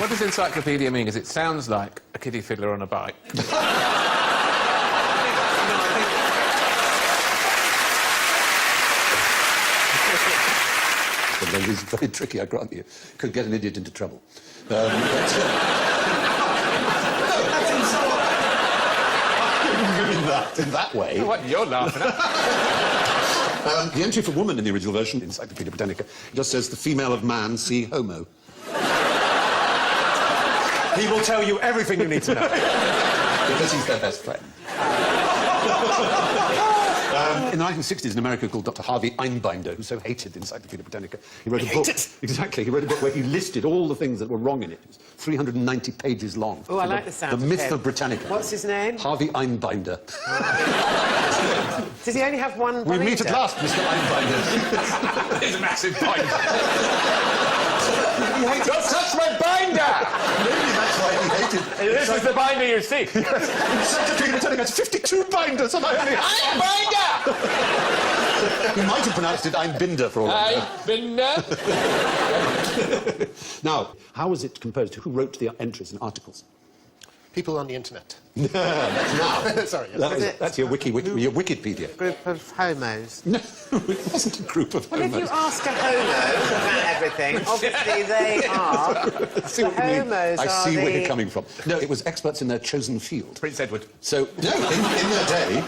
What does encyclopedia mean? Because it sounds like a kiddie fiddler on a bike. The language is very tricky, I grant you. Could get an idiot into trouble. In that way. What you're laughing at? The entry for woman in the original version, Encyclopedia Britannica, just says the female of man, see homo. He will tell you everything you need to know. Because he's their best friend. In the 1960s, an American called Dr. Harvey Einbinder, who so hated the Encyclopedia Britannica, he wrote a book. Exactly, he wrote a book where he listed all the things that were wrong in it. It was 390 pages long. Oh, I like the sound The of myth him. of Britannica. What's his name? Harvey Einbinder. Does he only have one We binder? meet at last, Mr. Einbinder. He's a massive binder. Don't touch my binder! Maybe that's why he hated... This is the binder you see. Encyclopedia Britannica has 52 binders, and I only... Binder! He might have pronounced it Einbinder for all I know. Binder? Now, how was it composed? Who wrote the entries and articles? People on the internet. That's now. Sorry. Yes. That's your your Wikipedia. Group of homos. No, it wasn't a group of Well, if homos. you ask a homo about everything, obviously they are. I see what you mean. Homos I are see where the- you're coming from. No, it was experts in their chosen field. Prince Edward. So, no, in their day,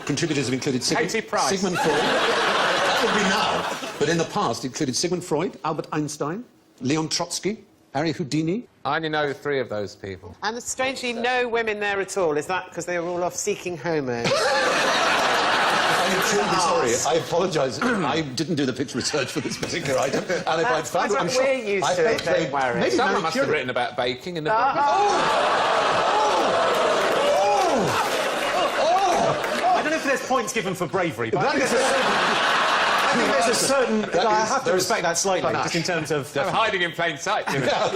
contributors have included Katie Price. Sigmund Freud. That would be now. But in the past, it included Sigmund Freud, Albert Einstein, Leon Trotsky, Harry Houdini. I only know 3 of those people. And strangely, no women there at all. Is that because they were all off seeking homos? I'm truly sorry. I apologise. I didn't do the picture research for this particular item. And if I'd found it, I'm sure... we're used to it, don't worry. Maybe Someone Mary must have Curie. written about baking in the book. I don't know if there's points given for bravery, but I think there's a certain... I have to respect that slightly, just in terms of... They're hiding in plain sight, you know.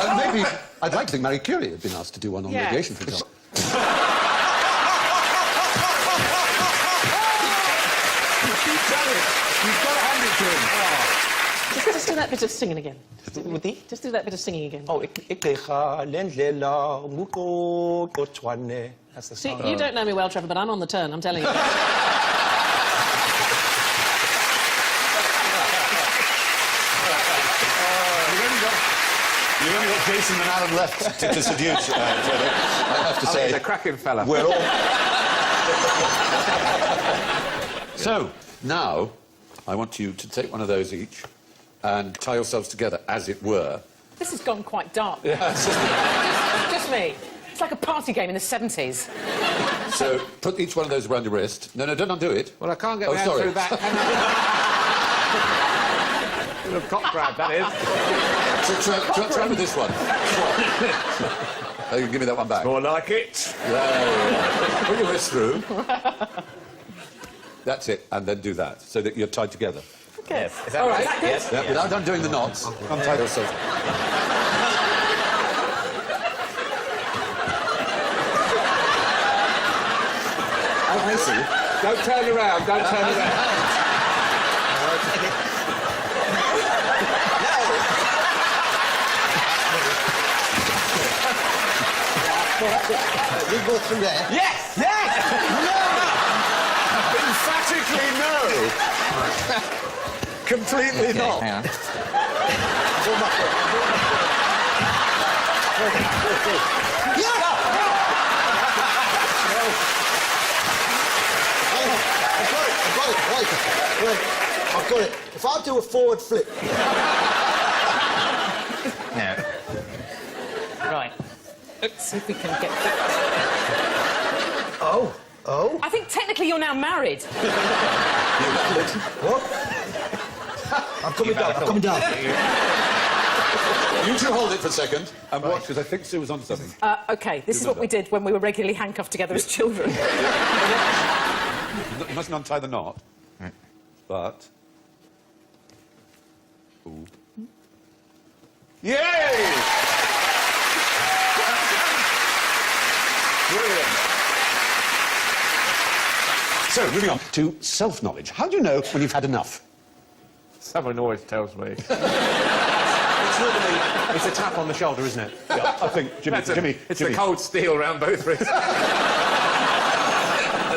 And maybe... I'd like to think Marie Curie had been asked to do one on Yes. radiation, for example. You've got to hand it to him. Just do that bit of singing again. Just do that bit of singing again. Oh, igqirha lendlela umuqoqothwane. That's the See, song. you don't know me well, Trevor, but I'm on the turn, I'm telling you. You've only got Jason and Alan left to seduce, Trevor. I have to say. He's a cracking fella. We're all... So, now, I want you to take one of those each and tie yourselves together, as it were. This has gone quite dark. Yeah, it's just- Just me. It's like a party game in the 70s. So, put each one of those around your wrist. No, don't undo it. Well, I can't get Oh, my hand sorry. through that. Little cock grab, that is. Try with this one. Oh, you can give me that one back. More like it. Yeah. Put your wrist through. That's it, and then do that, so that you're tied together. Okay. Is that All right? right. Yes. Yeah, without undoing the knots, untie yourself. Oh, I see. Don't turn around, don't turn around. We go through there. Yes! Yes! Emphatically no! Completely not. Hang on. I've got it. If I do a forward flip, No. Right. Let's see if we can get... oh, I think technically you're now married. what? I'm coming down. I'm coming down. You two hold it for a second and watch, because I think Sue was on something. OK, this is what we did when we were regularly handcuffed together as children. You mustn't untie the knot, but... Ooh. Yay! Brilliant. So, moving on to self-knowledge. How do you know when you've had enough? Someone always tells me. It's literally, it's a tap on the shoulder, isn't it? Yeah, I think, Jimmy, It's the cold steel round both wrists. And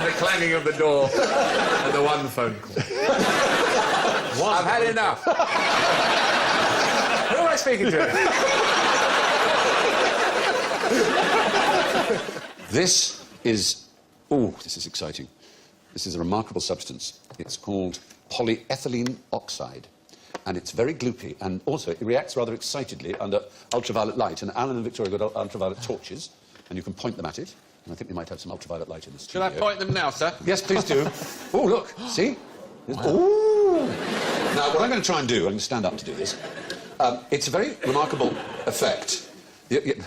the clanging of the door. And the one phone call. I've had enough. Who am I speaking to? This is... Oh, this is exciting. This is a remarkable substance. It's called polyethylene oxide. And it's very gloopy, and also it reacts rather excitedly under ultraviolet light. And Alan and Victoria got ultraviolet torches, and you can point them at it. And I think we might have some ultraviolet light in the Shall studio. I point them now, sir? Yes, please do. Oh, look, see? Ooh. Now, what I'm going to try and do, I'm going to stand up to do this. It's a very remarkable effect. The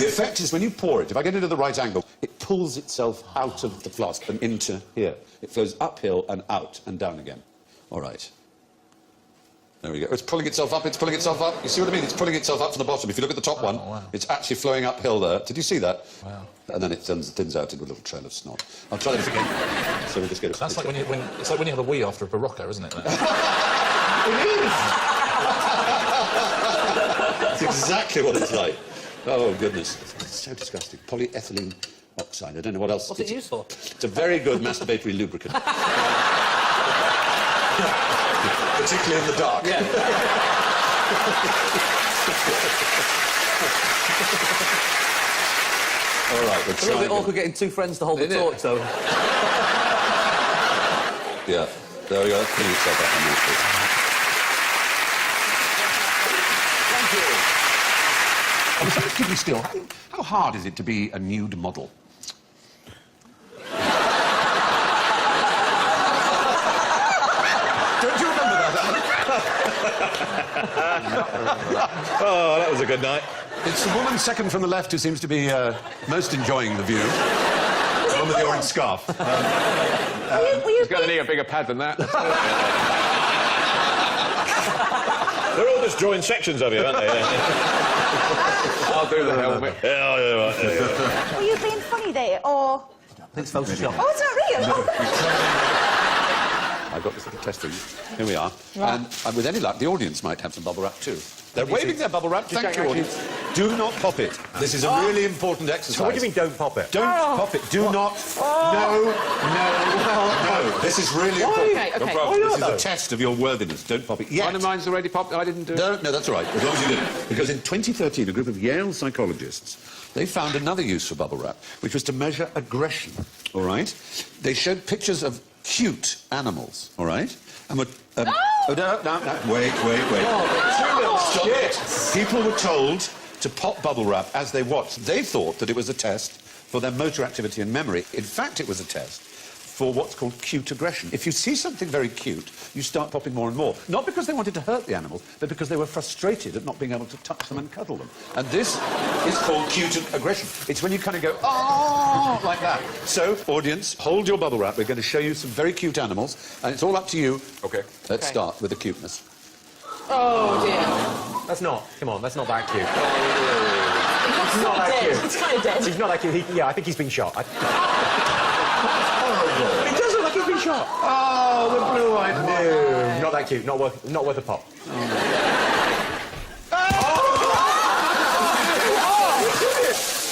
effect is when you pour it, if I get it at the right angle, it pulls itself out of the flask and into here. It flows uphill and out and down again. All right. There we go. It's pulling itself up, it's pulling itself up. You see what I mean? It's pulling itself up from the bottom. If you look at the top one, it's actually flowing uphill there. Did you see that? Wow. And then it thins out into a little trail of snot. I'll try this again. So we just get it. That's like it's like when you have a wee after a Barocco, isn't it? It is! That's exactly what it's like. Oh, goodness. It's so disgusting. Polyethylene oxide. I don't know what else. What's it used for? It's a very good masturbatory lubricant. Particularly in the dark. Yeah. All right, we're It's a little bit trying. awkward getting two friends to hold the Isn't it? torch, though. Yeah, there we go. Clean itself up on that bit. Thank you. I was just keeping still. How hard is it to be a nude model? Don't you remember that? Oh, that was a good night. It's the woman second from the left who seems to be most enjoying the view. The one with the orange scarf. He's going to need a bigger pad than that. They're all just drawing sections of you, aren't they? I'll do the helmet. Were you being funny there, or...? It's Photoshop. Oh, it's not real. I've got this little tester. Here we are. And with any luck, the audience might have some bubble wrap too. They're waving their bubble wrap. Thank you, audience. Do not pop it. This is a really important exercise. What do you mean, don't pop it? Don't pop it. Do not. No. This is really important. Okay, okay. This is a test of your worthiness. Don't pop it yet. One of mine's already popped. I didn't do it. No, that's all right, as long as you didn't. Because in 2013, a group of Yale psychologists, they found another use for bubble wrap, which was to measure aggression, all right? They showed pictures of cute animals, all right? And were... oh, no. Wait. Stop it. People were told to pop bubble wrap as they watched. They thought that it was a test for their motor activity and memory. In fact, it was a test for what's called cute aggression. If you see something very cute, you start popping more and more. Not because they wanted to hurt the animals, but because they were frustrated at not being able to touch them and cuddle them. And this is called cute aggression. It's when you kind of go, oh, like that. So, audience, hold your bubble wrap. We're going to show you some very cute animals, and it's all up to you. OK. Let's start with the cuteness. Oh, dear. That's not. Come on, that's not that cute. It's not that dead. cute. It's kind of dead. He's not that cute. Yeah, I think he's been shot. It does look like he's been shot. Oh, the blue-eyed one. No, not that cute. Not worth a pop.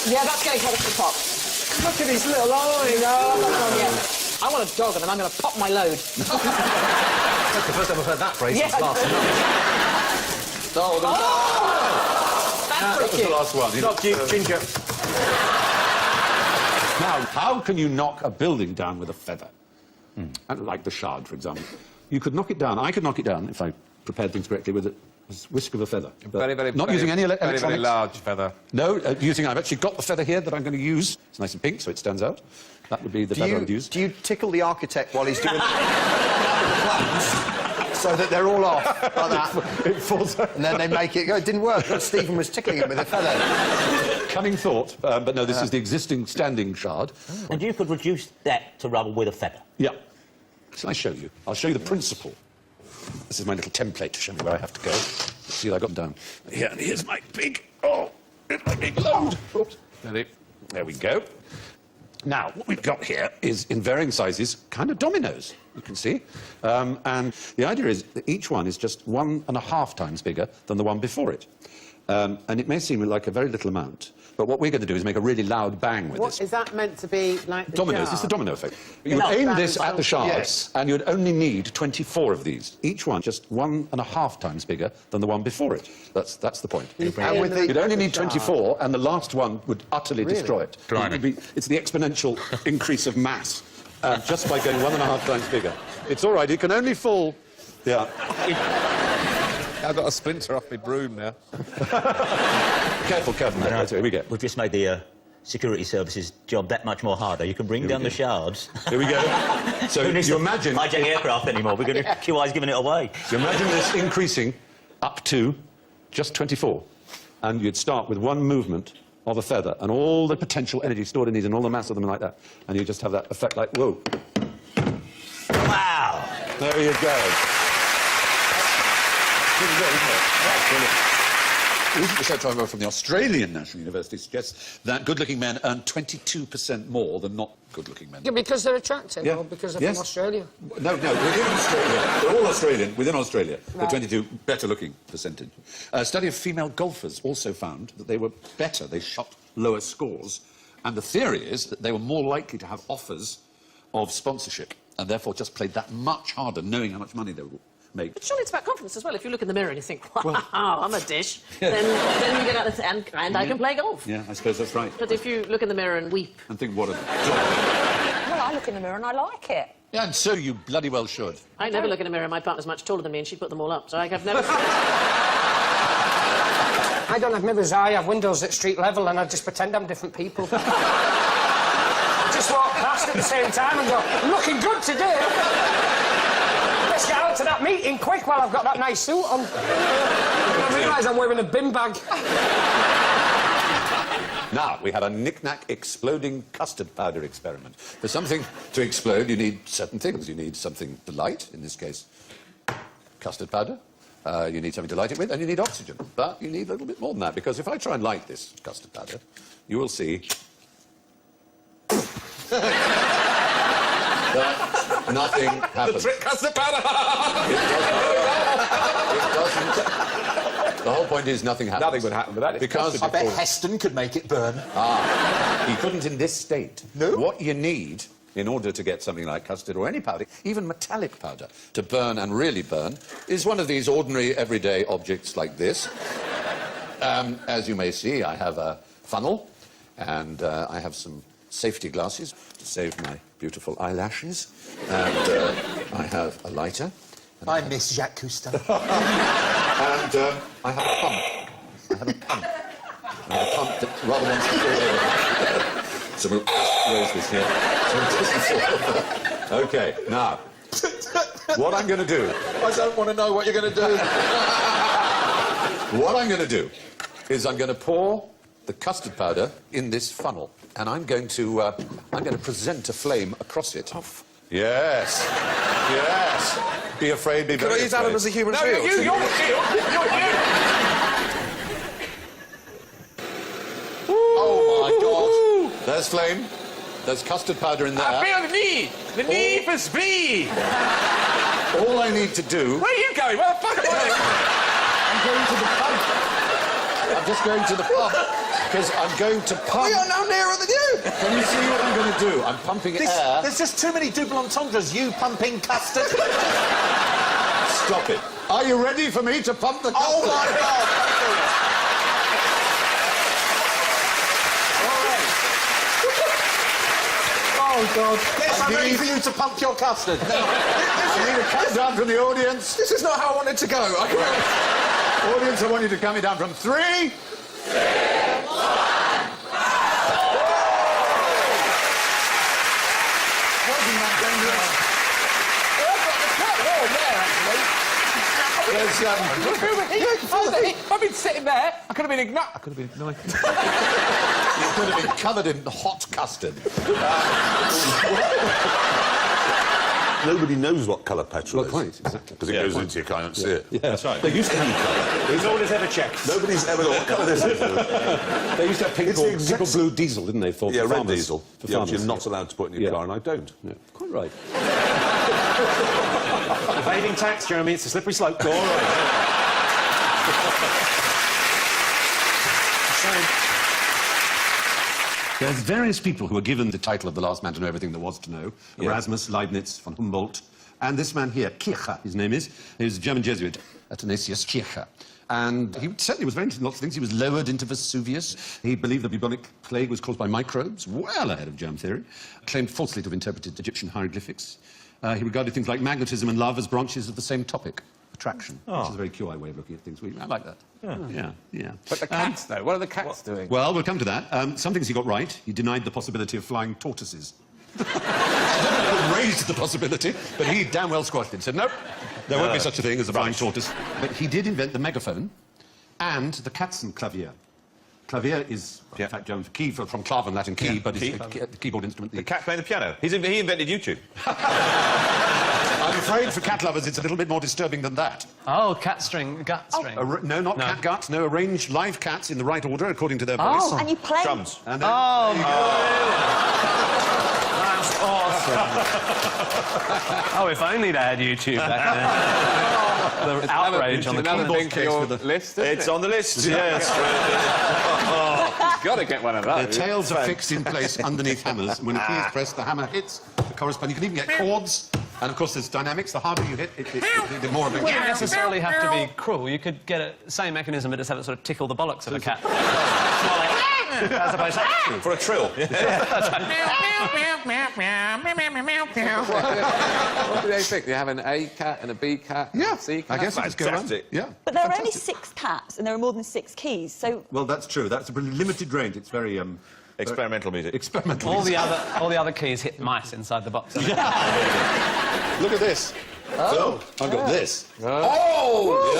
Yeah, that's getting close to the top. Look at his little eyes. I want a dog, and then I'm going to pop my load. That's the first time I've heard that phrase Yeah. since last night. That's That pretty was the cute. last one. Not cute, ginger. Now, how can you knock a building down with a feather? Like the Shard, for example. You could knock it down. I could knock it down if I prepared things correctly with a whisk of a feather. But not using any electronics. Very large feather. No, I've actually got the feather here that I'm going to use. It's nice and pink, so it stands out. That would be the feather I would use. Do you tickle the architect while he's doing plans so that they're all off like that? It falls out. And then they make it go. It didn't work. Stephen was tickling it with a feather. Cunning thought, but no, this is the existing standing Shard. And you could reduce that to rubble with a feather. Yeah. Shall I show you? I'll show you the principle. This is my little template to show me where I have to go. Let's see if I got them down. Here, and here's my big... Oh, here's my big load. Oops. Ready? There we go. Now, what we've got here is, in varying sizes, kind of dominoes, you can see. And the idea is that each one is just 1.5 times bigger than the one before it. And it may seem like a very little amount, but what we're going to do is make a really loud bang with What this. is that meant to be like the Dominoes, jar? it's the domino effect. You would aim this at the shards, and you'd only need 24 of these. Each one just 1.5 times bigger than the one before it. That's the point. And with the- You'd only need 24, and the last one would utterly destroy it. It's the exponential increase of mass, just by going 1.5 times bigger. It's all right, it can only fall... Yeah. I've got a splinter off my broom now. Careful, mate. Here we go. We've just made the security services job that much more harder. You can bring down the shards. Here we go. So Who needs you to imagine... hijack aircraft anymore. We're going to QI's giving it away. So imagine this increasing up to just 24. And you'd start with one movement of a feather and all the potential energy stored in these and all the mass of them like that. And you just have that effect like, whoa. Wow! There you go. Recent research, however, from the Australian National University suggests that good-looking men earn 22% more than not good-looking men. Yeah, because they're attractive, Yeah. or because they're Yes. from Australia? No, within Australia. They're all Australian. Within Australia, the 22 better-looking percentage. A study of female golfers also found that they were better. They shot lower scores. And the theory is that they were more likely to have offers of sponsorship and therefore just played that much harder, knowing how much money they would make. But surely it's about confidence as well. If you look in the mirror and you think, wow, I'm a dish, then you get out and I can play golf. Yeah, I suppose that's right. But if you look in the mirror and weep... And think what a... Well, I look in the mirror and I like it. Yeah, and so you bloody well should. I never look in a mirror. My partner's much taller than me and she put them all up, so I've never... I don't have mirrors, I have windows at street level and I just pretend I'm different people. I just walk past at the same time and go, looking good today. Let's get out to that meeting quick while I've got that nice suit on. I realise I'm wearing a bin bag. Now, we have a knick-knack exploding custard powder experiment. For something to explode, you need certain things. You need something to light, in this case, custard powder. You need something to light it with, and you need oxygen. But you need a little bit more than that, because if I try and light this custard powder, you will see... that nothing happens. The trick custard powder! It doesn't. The whole point is nothing happens. Nothing would happen with that. Because... I bet Heston could make it burn. He couldn't in this state. No? What you need in order to get something like custard or any powder, even metallic powder, to burn and really burn, is one of these ordinary, everyday objects like this. As you may see, I have a funnel, and I have some safety glasses to save my beautiful eyelashes, and I have a lighter. I miss Jacques Cousteau. And I have a pump. I have a pump. I have a pump that rather wants to fall over. So we'll raise this here. So it doesn't fall over. OK, now, what I'm going to do... I don't want to know what you're going to do. What I'm going to do is I'm going to pour the custard powder in this funnel, and I'm going to present a flame across it. Yes. Yes. Be afraid, be very afraid. Can I use Alan as a human No, shield? you're the shield! You're you! Oh, my God. There's flame. There's custard powder in there. I feel the need! The need for speed! All I need to do... Where are you going? Where the fuck am I? I'm going to the pump. I'm just going to the pump. Because I'm going to pump... We are now nearer than you! Can you see what I'm going to do? I'm pumping air... There's just too many double entendres. You pumping custard. Stop it. Are you ready for me to pump the custard? Oh, my God! Oh, God. Yes, I'm ready for you to pump your custard. I need a countdown from the audience. This is not how I wanted to go. Audience, I want you to count me down from 3... I've been sitting there. I could have been ignited. I could have been ignited. You could have been covered in hot custard. nobody knows what colour petrol is. Quite, exactly. Because it goes into you, can't see it. Yeah, that's right. They used to have colour. Who's always ever checked? Nobody's ever known what colour this is. They used to have pink or blue diesel, didn't they? For Yeah, red farmers. diesel. For Yeah, which farmers, you're not allowed to put in your car, and I don't. Yeah, quite right. Evading tax, Jeremy, it's a slippery slope. Go all right. There's various people who are given the title of the last man to know everything there was to know. Erasmus, Leibniz, von Humboldt. And this man here, Kircher, his name is. He was a German Jesuit, Athanasius Kircher. And he certainly was very interested in lots of things. He was lowered into Vesuvius. He believed the bubonic plague was caused by microbes, well ahead of germ theory. Claimed falsely to have interpreted Egyptian hieroglyphics. He regarded things like magnetism and love as branches of the same topic, attraction, which is a very QI way of looking at things. I like that. Yeah. But the cats, though, what are the cats doing? Well, we'll come to that. Some things he got right. He denied the possibility of flying tortoises. Raised the possibility, but he damn well squashed it. Said, nope, there won't be such a thing as a flying tortoise. But he did invent the megaphone and the Katzenklavier. Clavier is, in fact, German for key, from clav and Latin key, but it's the keyboard instrument. The cat playing the piano. He invented YouTube. I'm afraid for cat lovers it's a little bit more disturbing than that. Oh, cat string, gut string. No, not cat gut. No, arrange live cats in the right order according to their voice. Oh, and you play... Drums. And then, That's awesome. Oh, if only they had YouTube back then. The outrage on the another keyboard thing for your list, isn't It's on the list, yes. You've got to get one of their those. tails are fixed in place underneath hammers. And when a key is pressed, the hammer hits the corresponding. You can even get chords. And, of course, there's dynamics. The harder you hit, the more of it. You wouldn't necessarily have to be cruel. You could get the same mechanism, but just have it sort of tickle the bollocks of a cat. As opposed to... For a trill. What do they think? You have an A cat and a B cat? Yeah, a C cat? I guess it's go around. Fantastic. Yeah. But there are only 6 cats, and there are more than 6 keys, so... Well, that's true. That's a pretty limited range. It's very Experimental music. experimental. All the other keys hit mice inside the box. Look at this. Oh, I've got this. Oh!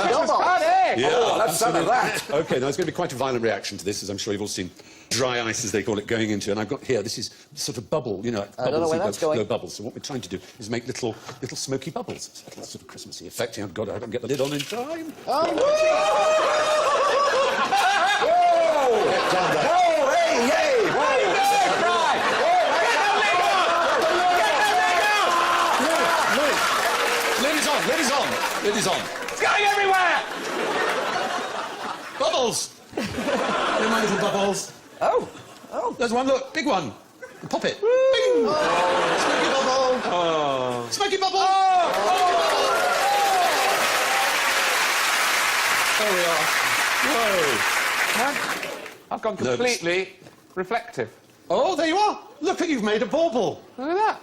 Yeah, let's have that. OK, now it's going to be quite a violent reaction to this, as I'm sure you've all seen dry ice, as they call it, going into. And I've got here, this is sort of bubble, you know, I don't know where that's going. blow bubbles. So what we're trying to do is make little smoky bubbles. It's a little sort of Christmassy effect. Oh, God, I don't get the lid on in time. Lid is on. It's going everywhere! Bubbles! They're my little bubbles. Oh. There's one, look, big one. Pop it. Bing! Smoky bubble! Smoky bubble! There we are. Whoa. I've gone completely reflective. Oh, there you are. Look, you've made a bauble. Look at that.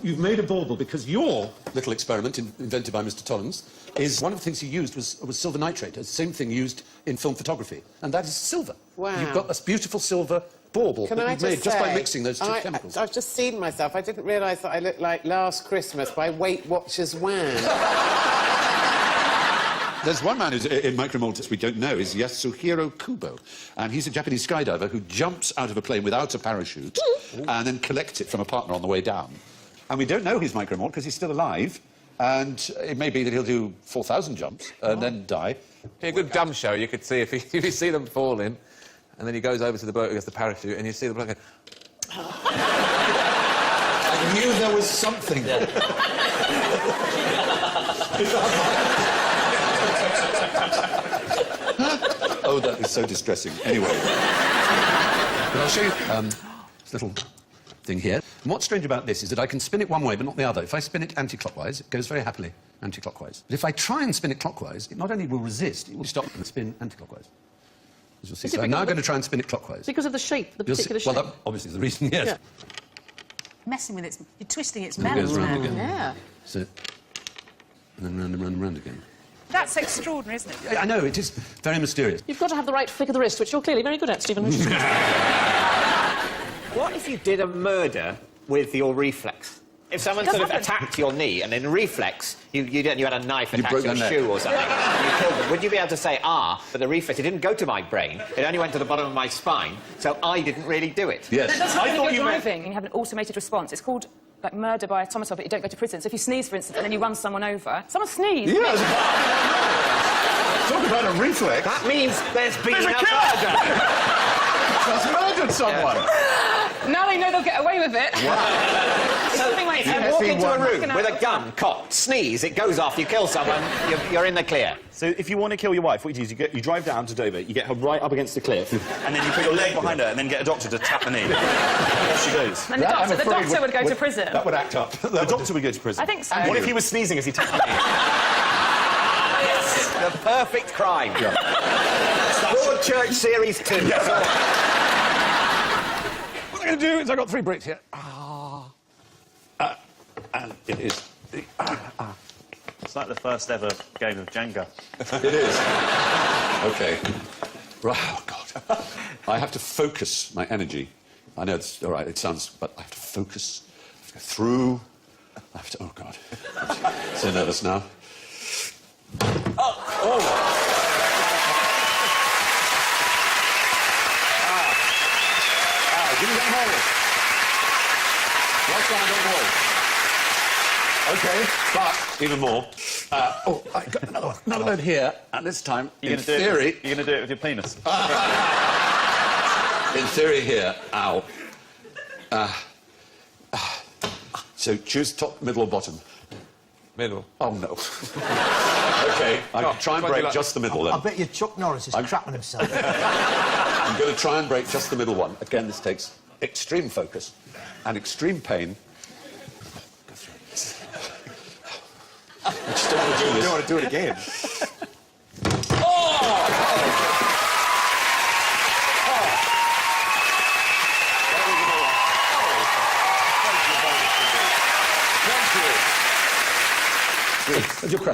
You've made a bauble because your little experiment invented by Mr. Tollens is one of the things he used was silver nitrate, the same thing used in film photography, and that is silver. Wow. You've got this beautiful silver bauble Can that I you've made just by mixing those two chemicals. I've just seen myself. I didn't realise that I looked like Last Christmas by Weight Watchers Wham. There's one man who's in micromolds we don't know, is Yasuhiro Kubo. And he's a Japanese skydiver who jumps out of a plane without a parachute and then collects it from a partner on the way down. And we don't know he's micromold because he's still alive. And it may be that he'll do 4,000 jumps and then die. Be a good dumb show. You could see if you see them falling, and then he goes over to the boat who gets the parachute, and you see the bloke go... I knew there was something. Oh, that is so distressing. Anyway. But I'll show you this little thing here. And what's strange about this is that I can spin it one way, but not the other. If I spin it anti-clockwise, it goes very happily anti-clockwise. But if I try and spin it clockwise, it not only will resist, it will stop and spin anti-clockwise. As you'll see. So I'm now going to try and spin it clockwise. Because of the shape, the particular shape. Well, that obviously is the reason, yes. Yeah. Messing with it, you're twisting its And it goes melon round around. again. Yeah. So, and then round and round and round again. That's extraordinary, isn't it? I know, it is very mysterious. You've got to have the right flick of the wrist, which you're clearly very good at, Stephen. What if you did a murder with your reflex? If someone sort of attacked your knee and in reflex, you had a knife attached to your shoe or something, and you killed them, would you be able to say, but the reflex, it didn't go to my brain, it only went to the bottom of my spine, so I didn't really do it? Yes. That's not really good driving, and you have an automated response. It's called like murder by automata, but you don't go to prison. So if you sneeze, for instance, and then you run someone over, someone sneezed. Yeah. Talk about a reflex. That means there's been There's a a killer. murder. That's murdered someone. Now they know they'll get away with it. It's something like You walk into a room with a gun, cocked, sneeze, it goes off, you kill someone, you're in the clear. So if you want to kill your wife, what you do is you drive down to Dover, you get her right up against the cliff, and then you put your leg behind her, and then get a doctor to tap the knee. Off she goes. And the doctor would go to prison. That would act up. The doctor would go to prison. I think so. What if he was sneezing as he tapped the knee? It's the perfect crime. Broadchurch Series 2. What I'm going to do is I've got 3 bricks here. And it is the... It's like the first ever game of Jenga. It is. OK. Right, oh, God. I have to focus my energy. I know it's all right, it sounds... But I have to focus. I have to go through. I have to... Oh, God. I'm so nervous now. Give me that hole. Right side on wall. OK, but even more. I got another one here, and this time, in theory... You're going to do it with your penis. In theory here, ow. So choose top, middle or bottom? Middle. Oh, no. OK, I'll try and break just the middle, then. I bet you Chuck Norris is crapping himself. I'm going to try and break just the middle one. Again, this takes extreme focus and extreme pain. I just don't want to do this. You don't want to do it again.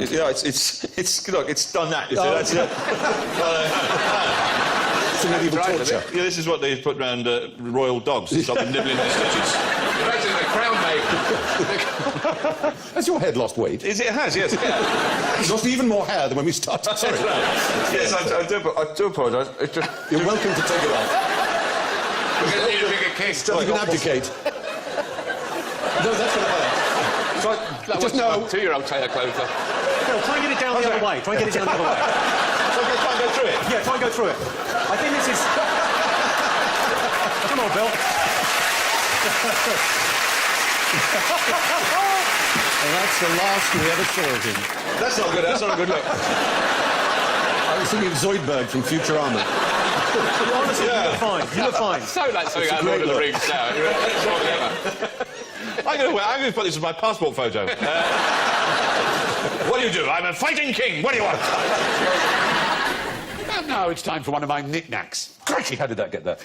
Yeah, it's look, it's done that. That's it. It's a medieval torture. Yeah, this is what they put round royal dogs to stop them nibbling the stitches. Imagine the crown make. Has your head lost weight? It has, yes. It's lost even more hair than when we started. Sorry. Yes, I do apologise. It's just... You're welcome to take it off. We're going to need a bigger kick. You can abdicate. No, that's going to hurt. Just no. 2-year-old tailor clothes off. No, try and get it down the other way. Try and get it down the other way. So try and go through it? Yeah, try and go through it. I think this is... Come on, Bill. And that's the last we ever saw of him. That's not good. That's not a good look. I was thinking of Zoidberg from Futurama. Honestly, you look fine. You look fine. So like something out of Lord of the Rings now. I'm going to put this as my passport photo. What do you do? I'm a fighting king. What do you want? And now it's time for one of my knickknacks. Crikey, how did that get there?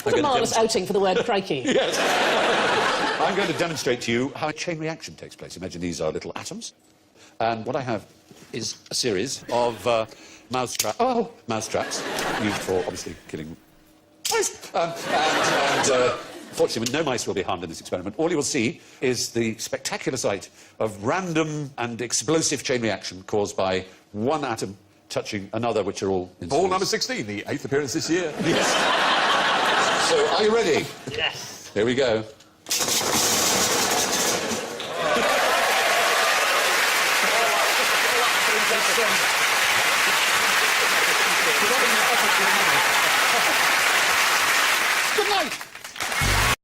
What a marvellous outing for the word crikey. Yes. I'm going to demonstrate to you how a chain reaction takes place. Imagine these are little atoms. And what I have is a series of mousetraps used for, obviously, killing mice. Fortunately, no mice will be harmed in this experiment. All you will see is the spectacular sight of random and explosive chain reaction caused by one atom touching another, which are all... Ball number 16, the 8th appearance this year. Yes. So, are you ready? Yes. Here we go. Good night.